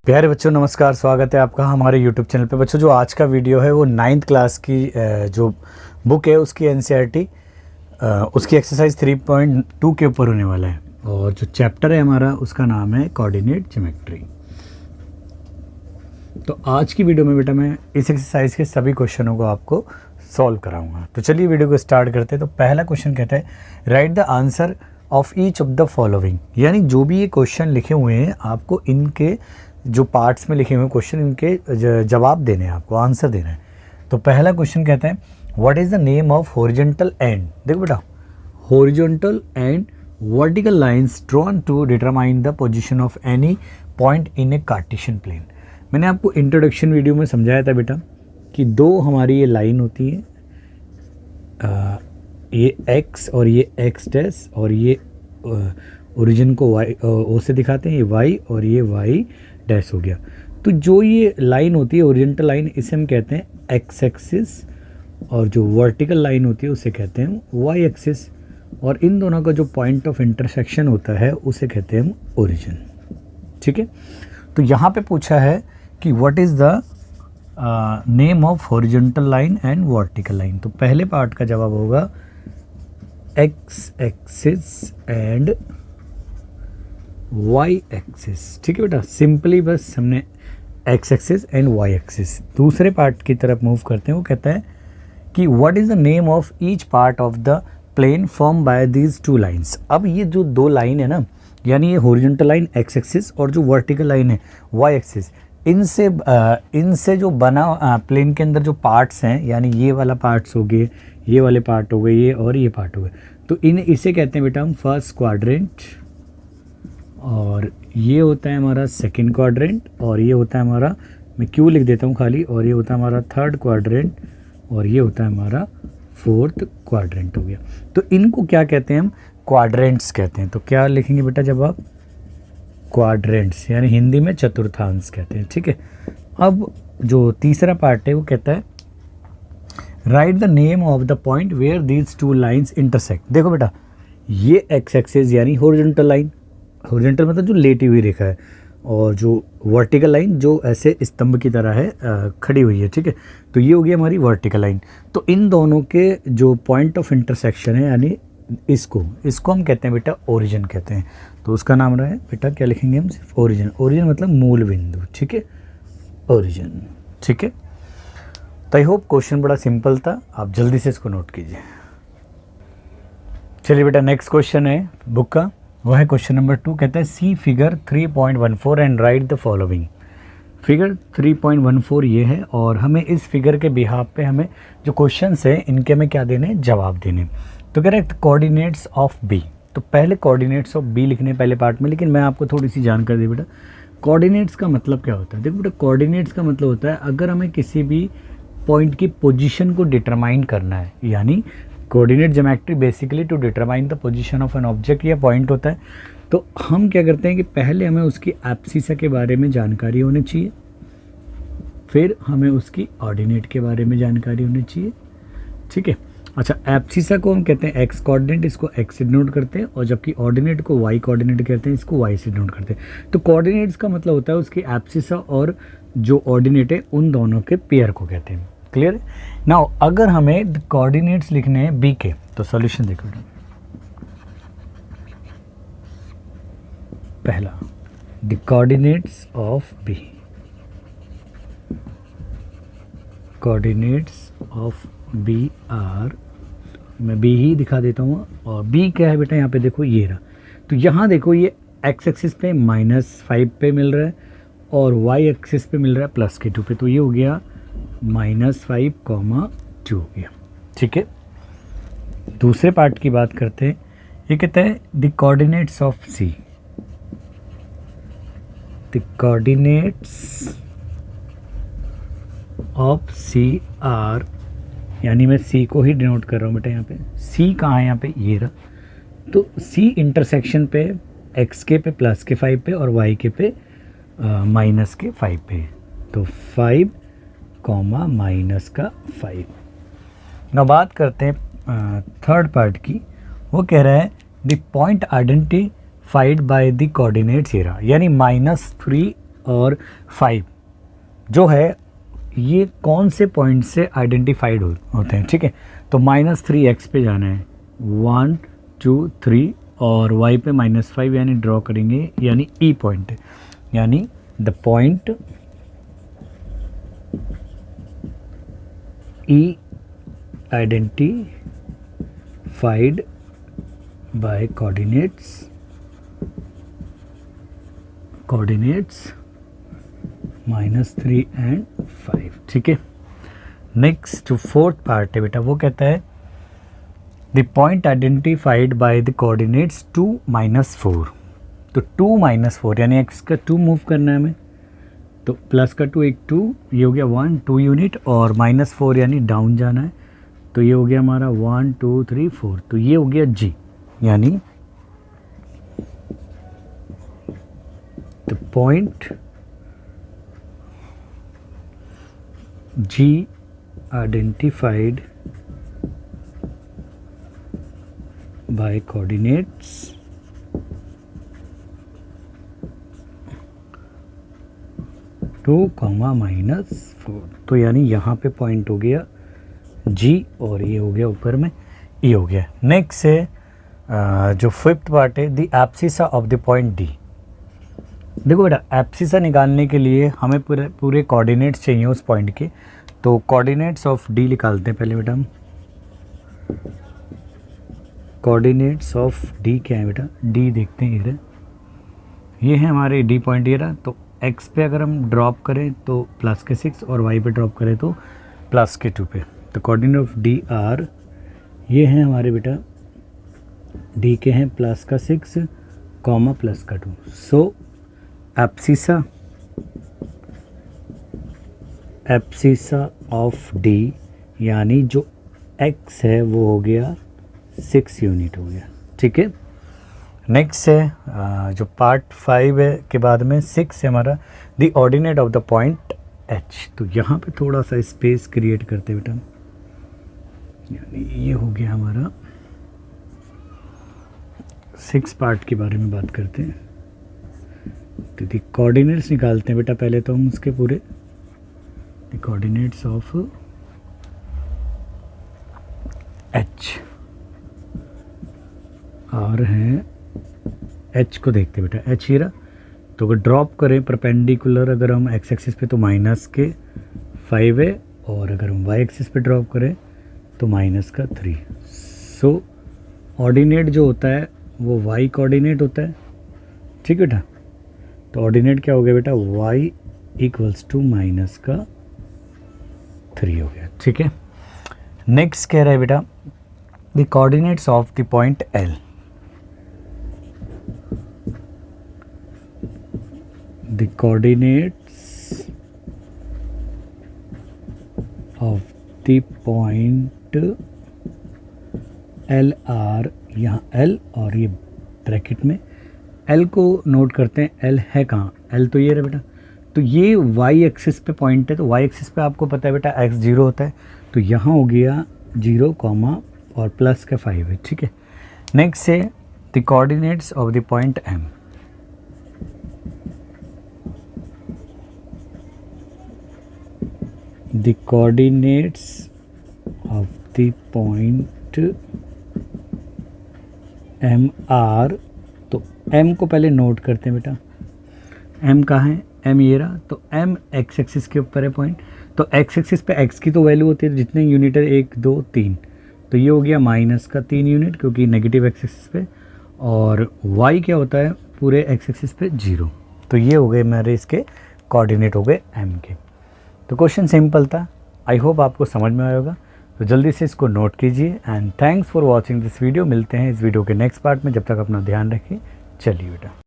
प्यारे बच्चों नमस्कार, स्वागत है आपका हमारे YouTube चैनल पे। बच्चों जो आज का वीडियो है वो 9th क्लास की जो बुक है उसकी NCERT उसकी एक्सरसाइज 3.2 के ऊपर होने वाला है और जो चैप्टर है हमारा उसका नाम है कोऑर्डिनेट ज्योमेट्री। तो आज की वीडियो में बेटा मैं इस एक्सरसाइज के सभी क्वेश्चनों को आपको सॉल्व कराऊंगा। तो चलिए वीडियो को स्टार्ट करते हैं। तो पहला क्वेश्चन कहता है write the answer of each of the following, यानी जो भी ये क्वेश्चन लिखे हुए हैं आपको इनके जो पार्ट्स में लिखे हुए क्वेश्चन इनके जवाब देने हैं, आपको आंसर देना है। तो पहला क्वेश्चन कहता है what is the name of horizontal and. देखो बेटा, horizontal and vertical lines drawn to determine the position of any point in a Cartesian plane. मैंने आपको इंट्रोडक्शन वीडियो में समझाया था बेटा कि दो हमारी ये लाइन होती है, ये x और ये x डैश और ये ओरिजिन को y ओ से दिखाते हैं, ये y और ये y डैश हो गया। तो जो ये लाइन होती है ओरिजेंटल लाइन, इसे हम कहते हैं x एक्सिस और जो वर्टिकल लाइन होती है उसे कहते हैं y एक्सिस, और इन दोनों का जो पॉइंट ऑफ इंटरसेक्शन होता है उसे कहते हैं हम ओरिजिन। ठीक है, तो यहाँ पे पूछा है कि what is the name of horizontal line and vertical line. तो पहले पार्ट का जवाब होगा x axis and y axis. ठीक है बेटा, सिंपली बस हमने x axis and y axis. दूसरे पार्ट की तरफ मूव करते हैं। वो कहता है कि what is the name of each part of the plane form by these two lines. अब ये जो दो लाइन है ना, यानी ये हॉरिजॉन्टल लाइन x एक्सिस और जो वर्टिकल लाइन है y एक्सिस, इनसे जो बना प्लेन के अंदर जो पार्ट्स हैं, यानी ये वाला पार्ट्स हो गए, ये वाले पार्ट हो गए, ये और ये पार्ट हो गए, तो इसे कहते हैं बेटा हम फर्स्ट क्वाड्रेंट, और ये होता है हमारा सेकंड क्वाड्रेंट, और ये होता है हमारा, मैं क्यों लिख देता हूँ खाली, और ये होता है हमारा थर्ड क्वाड्रेंट, और ये होता है हमारा फोर्थ क्वाड्रेंट हो गया। तो इनको क्या कहते हैं हम, क्वाड्रेंट्स कहते हैं। तो क्या लिखेंगे बेटा जब आप, क्वाड्रेंट्स, यानी हिंदी में चतुर्थांश कहते हैं। ठीक है, अब जो तीसरा पार्ट है वो कहता है write the name of the point where these two lines intersect. देखो बेटा, ये एक्स एक्सिस यानी हॉरिजॉन्टल लाइन, हॉरिजॉन्टल मतलब जो लेटी हुई रेखा है, और जो वर्टिकल लाइन जो ऐसे स्तंभ की तरह है खड़ी हुई है। ठीक है, तो ये हो गई हमारी वर्टिकल लाइन। तो इन दोनों के जो पॉइंट ऑफ इंटरसेक्शन है, यानी इसको हम कहते हैं बेटा ओरिजिन कहते हैं। तो उसका नाम रहा है बेटा, क्या लिखेंगे हम, सिर्फ ओरिजिन। ओरिजिन मतलब मूल बिंदु। ठीक है, ओरिजिन। ठीक है, तो आई होप क्वेश्चन बड़ा सिंपल था, आप जल्दी से इसको नोट कीजिए। चलिए बेटा, नेक्स्ट क्वेश्चन है बुक का, वह है क्वेश्चन नंबर 2। कहता है see figure 3.14 and write the following. Figure 3.14 ये है, और हमें इस फिगर के बिहाफ पे हमें जो क्वेश्चंस हैं इनके हमें क्या देने, जवाब देने। तो कह रहे हैं कोऑर्डिनेट्स ऑफ बी। तो पहले कोऑर्डिनेट्स ऑफ बी लिखने पहले पार्ट में, लेकिन मैं आपको थोड़ी सी जानकारी दी बेटा, कोऑर्डिनेट्स का मतलब क्या होता है। देखो बेटा, कोऑर्डिनेट्स का मतलब होता है अगर हमें किसी भी पॉइंट की पोजीशन को डिटरमाइन करना है, यानी coordinate geometry basically to determine the position of an object या पॉइंट होता है। तो हम क्या करते हैं कि पहले हमें उसकी एब्सिसा के बारे में जानकारी होनी चाहिए, फिर हमें उसकी ऑर्डिनेट के बारे में जानकारी होनी चाहिए। ठीक है, अच्छा, एब्सिसा को हम कहते हैं एक्स कोऑर्डिनेट, इसको एक्स से डिनोट करते हैं, और जबकि ऑर्डिनेट को वाई कोऑर्डिनेट कहते हैं, इसको वाई से डिनोट करते हैं। तो कोऑर्डिनेट्स का मतलब होता है उसकी एब्सिसा और जो ऑर्डिनेट है उन दोनों के पेयर को कहते हैं। क्लियर? नाउ अगर हमें कोऑर्डिनेट्स लिखने हैं बी के, तो सॉल्यूशन देखो। पहला, the coordinates of B, coordinates of B are, मैं बी ही दिखा देता हूँ, और बी क्या है बेटा, यहाँ पे देखो ये रहा। तो यहाँ देखो ये एक्स एक्सिस पे -5 पे मिल रहा है, और वाई एक्सिस पे मिल रहा है +2 पे, तो ये हो गया -5,2 हो गया। ठीक है, दूसरे पार्ट की बात करते हैं। ये कहता है the coordinates of C, the coordinates of C are, यानी मैं सी को ही डिनोट कर रहा हूँ बेटा। यहाँ पे सी कहाँ है, यहाँ पे ये रहा। तो सी इंटरसेक्शन पे एक्स के पे +5 पे और वाई के पे -5 पे, तो 5, -5। ना बात करते हैं थर्ड पार्ट की। वो कह रहा है the point identified by the coordinates era, यानी -3 और 5 जो है ये कौन से पॉइंट से आइडेंटिफाइड होते हैं, ठीक है। तो -3x पे जाना है, 1 2 3 और y पे -5 यानी ड्रॉ करेंगे, यानी E पॉइंट है, यानी the point E identified by coordinates -3 and 5, ठीक है। नेक्स्ट जो फोर्थ पार्ट है बेटा वो कहता है the point identified by the coordinates 2 -4। तो 2 -4 यानी x का 2 मूव करना है हमें, तो प्लस का 2 एक 2, ये हो गया 1 2 यूनिट, और -4 यानी डाउन जाना है, तो ये हो गया हमारा 1 2 3 4, तो ये हो गया G, यानी the point G identified by coordinates 2, -4, तो यानी यहाँ पे पॉइंट हो गया G और ये हो गया ऊपर में E हो गया। नेक्स्ट है जो फिफ्थ पार्ट है the abscissa of the point D। देखो बेटा एब्सिसा निकालने के लिए हमें पूरे कोऑर्डिनेट्स चाहिए उस पॉइंट के, तो कोऑर्डिनेट्स ऑफ D निकालते हैं पहले बेटा हम। कोऑर्डिनेट्स ऑफ D क्या है बेटा, D देखते हैं इधर, ये है हमारे D पॉइंट ये रहा, तो x पे अगर हम ड्रॉप करें तो प्लस के 6 और y पे ड्रॉप करें तो प्लस के 2 पे, तो कोऑर्डिनेट ऑफ D R ये हैं हमारे बेटा D के हैं प्लस का 6 कॉमा प्लस का 2। सो एब्सिसा ऑफ D यानी जो x है वो हो गया 6 यूनिट हो गया, ठीक है। नेक्स्ट है जो पार्ट 5 है के बाद में 6 है हमारा the ordinate of the point H। तो यहाँ पे थोड़ा सा स्पेस क्रिएट करते बेटा, यानी ये हो गया हमारा 6 पार्ट के बारे में बात करते हैं। तो द कोऑर्डिनेट्स निकालते हैं बेटा पहले तो हम उसके पूरे, द कोऑर्डिनेट्स ऑफ H और हैं H को देखते बेटा, H ही रहा, तो अगर ड्रॉप करें परपेंडिकुलर अगर हम x एक्सिस पे तो माइनस के 5 है, और अगर हम y एक्सिस पे ड्रॉप करें तो माइनस का 3। सो ऑर्डिनेट जो होता है वो y कोऑर्डिनेट होता है, ठीक है बेटा। तो ऑर्डिनेट क्या हो गया बेटा, y इक्वल्स टू माइनस का 3 हो गया, ठीक है। नेक्स्ट कह रहा है बेटा the coordinates of the point L। The coordinates of the point L are, यहाँ L और ये ब्रैकेट में L को नोट करते हैं, L है कहाँ, L तो ये रहा बेटा, तो ये y एक्सिस पे पॉइंट है, तो y एक्सिस पे आपको पता है बेटा x 0 होता है, तो यहाँ हो गया 0 कॉमा और प्लस का 5 है, ठीक है। नेक्स्ट है the coordinates of the point M। The coordinates of the point M are, तो M को पहले नोट करते हैं बेटा, M कहाँ है, M ये रहा, तो M x एक्सिस के ऊपर है पॉइंट, तो x एक्सिस पे x की तो वैल्यू होती है जितने यूनिट है 1 2 3, तो ये हो गया माइनस का 3 यूनिट क्योंकि नेगेटिव x एक्सिस पे, और y क्या होता है पूरे x एक्सिस पे 0, तो ये हो गए मेरे इसके कोऑर्डिनेट हो गए M के। तो क्वेश्चन सिंपल था, आई होप आपको समझ में आया होगा, तो जल्दी से इसको नोट कीजिए। And thanks for watching this video. मिलते हैं इस वीडियो के नेक्स्ट पार्ट में, जब तक अपना ध्यान रखिए। चलिए बेटा।